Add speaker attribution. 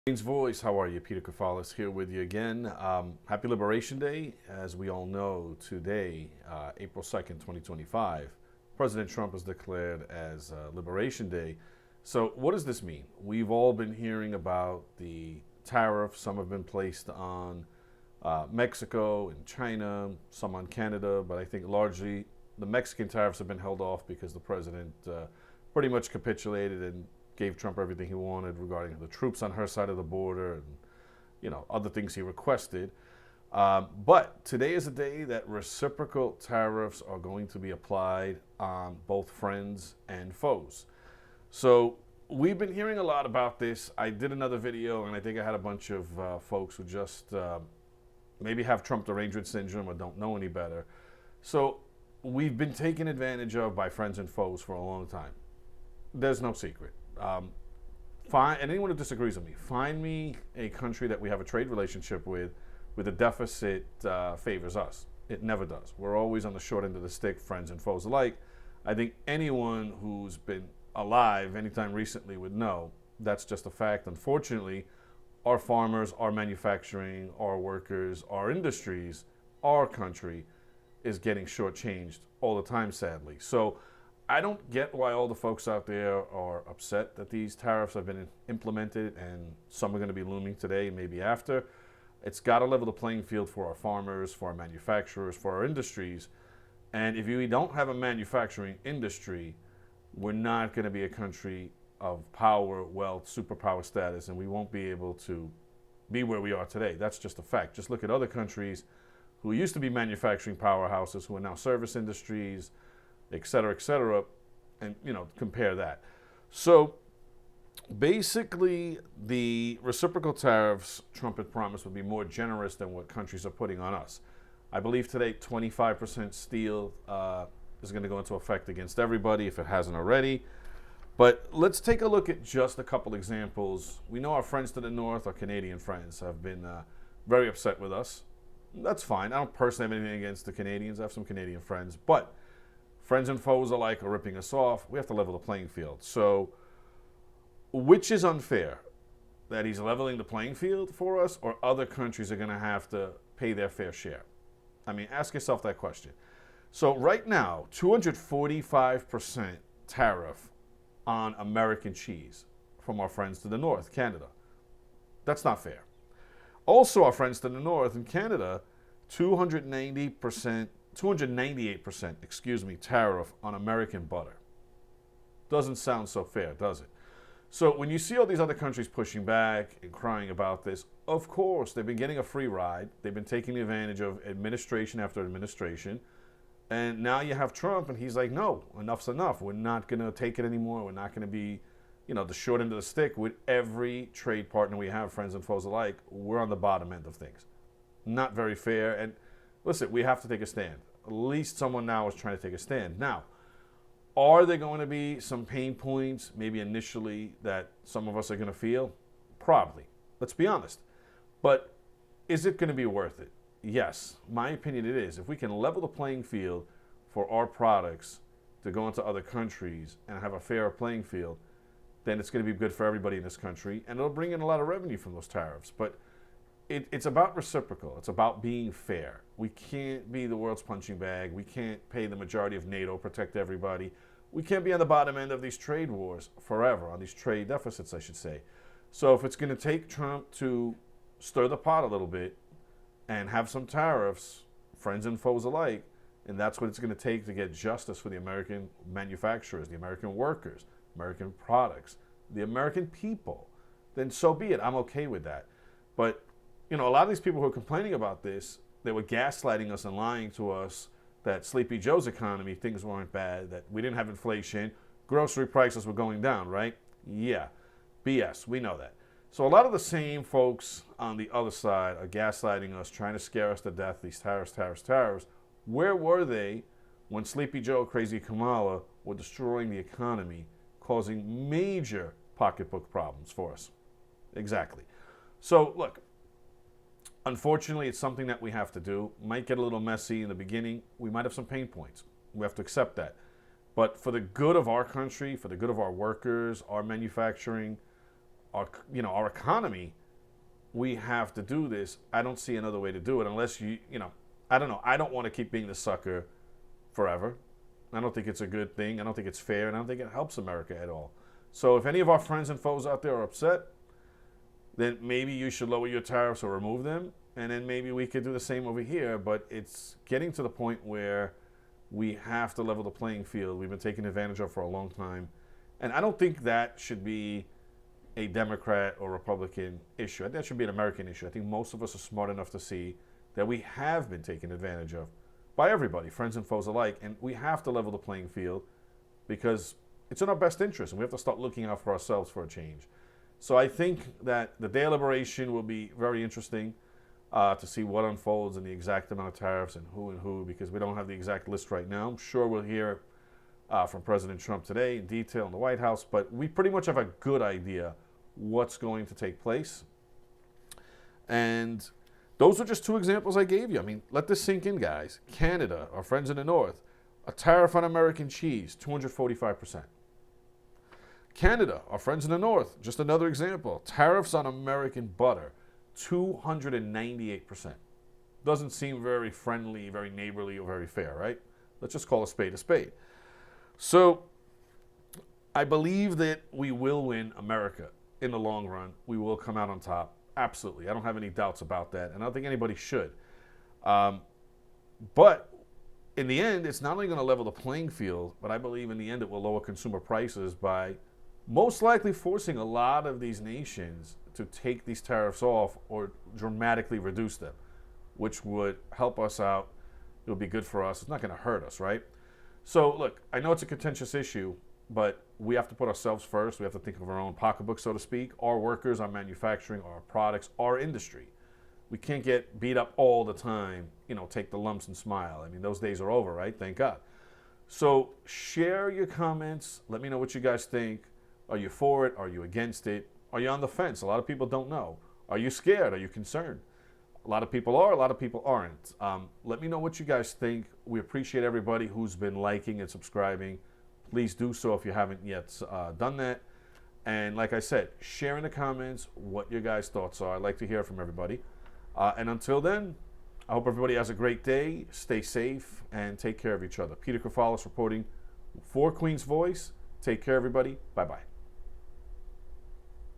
Speaker 1: Voice, how are you? Peter Kefalas here with you again. Happy Liberation Day. As we all know, today, April 2nd, 2025, President Trump has declared as Liberation Day. So what does this mean? We've all been hearing about the tariffs. Some have been placed on Mexico and China, some on Canada, but I think largely the Mexican tariffs have been held off because the president pretty much capitulated and gave Trump everything he wanted regarding the troops on her side of the border and other things he requested. But today is a day that reciprocal tariffs are going to be applied on both friends and foes. So we've been hearing a lot about this. I did another video, and I think I had a bunch of folks who just maybe have Trump derangement syndrome or don't know any better. So we've been taken advantage of by friends and foes for a long time. There's no secret. And anyone who disagrees with me, find me a country that we have a trade relationship with a deficit favors us. It never does. We're always on the short end of the stick, friends and foes alike. I think anyone who's been alive anytime recently would know that's just a fact. Unfortunately, our farmers, our manufacturing, our workers, our industries, our country is getting shortchanged all the time, sadly. So I don't get why all the folks out there are upset that these tariffs have been implemented, and some are going to be looming today, maybe after. It's got to level the playing field for our farmers, for our manufacturers, for our industries. And if we don't have a manufacturing industry, we're not going to be a country of power, wealth, superpower status, and we won't be able to be where we are today. That's just a fact. Just look at other countries who used to be manufacturing powerhouses, who are now service industries, et cetera, and compare that. So basically, the reciprocal tariffs Trump had promised would be more generous than what countries are putting on us. I believe today 25% steel is going to go into effect against everybody if it hasn't already. But let's take a look at just a couple examples. We know our friends to the north, our Canadian friends, have been very upset with us. That's fine. I don't personally have anything against the Canadians. I have some Canadian friends, but friends and foes alike are ripping us off. We have to level the playing field. So which is unfair? That he's leveling the playing field for us, or other countries are going to have to pay their fair share? I mean, ask yourself that question. So right now, 245% tariff on American cheese from our friends to the north, Canada. That's not fair. Also, our friends to the north in Canada, 298% tariff on American butter. Doesn't sound so fair, does it? So when you see all these other countries pushing back and crying about this, of course, they've been getting a free ride. They've been taking advantage of administration after administration. And now you have Trump, and he's like, no, enough's enough. We're not going to take it anymore. We're not going to be, the short end of the stick with every trade partner we have, friends and foes alike. We're on the bottom end of things. Not very fair. And listen, we have to take a stand. At least someone now is trying to take a stand. Now, are there going to be some pain points, maybe initially, that some of us are going to feel? Probably. Let's be honest. But is it going to be worth it? Yes. My opinion, it is. If we can level the playing field for our products to go into other countries and have a fairer playing field, then it's going to be good for everybody in this country, and it'll bring in a lot of revenue from those tariffs. But it's about reciprocal. It's about being fair. We can't be the world's punching bag. We can't pay the majority of NATO, protect everybody. We can't be on the bottom end of these trade wars forever, on these trade deficits, I should say. So if it's going to take Trump to stir the pot a little bit and have some tariffs, friends and foes alike, and that's what it's going to take to get justice for the American manufacturers, the American workers, American products, the American people, then so be it. I'm okay with that. But a lot of these people who are complaining about this, they were gaslighting us and lying to us that Sleepy Joe's economy, things weren't bad, that we didn't have inflation, grocery prices were going down, right? Yeah, BS, we know that. So a lot of the same folks on the other side are gaslighting us, trying to scare us to death, these tariffs. Where were they when Sleepy Joe, Crazy Kamala were destroying the economy, causing major pocketbook problems for us? Exactly. So look, unfortunately, it's something that we have to do. Might get a little messy in the beginning. We might have some pain points. We have to accept that. But for the good of our country, for the good of our workers, our manufacturing, our economy, we have to do this. I don't see another way to do it unless I don't know. I don't want to keep being the sucker forever. I don't think it's a good thing. I don't think it's fair, and I don't think it helps America at all. So if any of our friends and foes out there are upset, then maybe you should lower your tariffs or remove them, and then maybe we could do the same over here. But it's getting to the point where we have to level the playing field. We've been taken advantage of for a long time. And I don't think that should be a Democrat or Republican issue. I think that should be an American issue. I think most of us are smart enough to see that we have been taken advantage of by everybody, friends and foes alike, and we have to level the playing field because it's in our best interest, and we have to start looking out for ourselves for a change. So I think that the day of liberation will be very interesting to see what unfolds and the exact amount of tariffs and who, because we don't have the exact list right now. I'm sure we'll hear from President Trump today in detail in the White House, but we pretty much have a good idea what's going to take place. And those are just two examples I gave you. I mean, let this sink in, guys. Canada, our friends in the north, a tariff on American cheese, 245%. Canada, our friends in the north, just another example, tariffs on American butter, 298%. Doesn't seem very friendly, very neighborly, or very fair, right? Let's just call a spade a spade. So I believe that we will win America in the long run. We will come out on top. Absolutely. I don't have any doubts about that, and I don't think anybody should. But in the end, it's not only going to level the playing field, but I believe in the end it will lower consumer prices by most likely forcing a lot of these nations to take these tariffs off or dramatically reduce them, which would help us out. It would be good for us. It's not going to hurt us, right? So, look, I know it's a contentious issue, but we have to put ourselves first. We have to think of our own pocketbook, so to speak, our workers, our manufacturing, our products, our industry. We can't get beat up all the time, take the lumps and smile. I mean, those days are over, right? Thank God. So share your comments. Let me know what you guys think. Are you for it? Are you against it? Are you on the fence? A lot of people don't know. Are you scared? Are you concerned? A lot of people are, a lot of people aren't. Let me know what you guys think. We appreciate everybody who's been liking and subscribing. Please do so if you haven't yet done that. And like I said, share in the comments what your guys' thoughts are. I'd like to hear from everybody. And until then, I hope everybody has a great day. Stay safe and take care of each other. Peter Kefalas reporting for Queen's Voice. Take care, everybody. Bye-bye.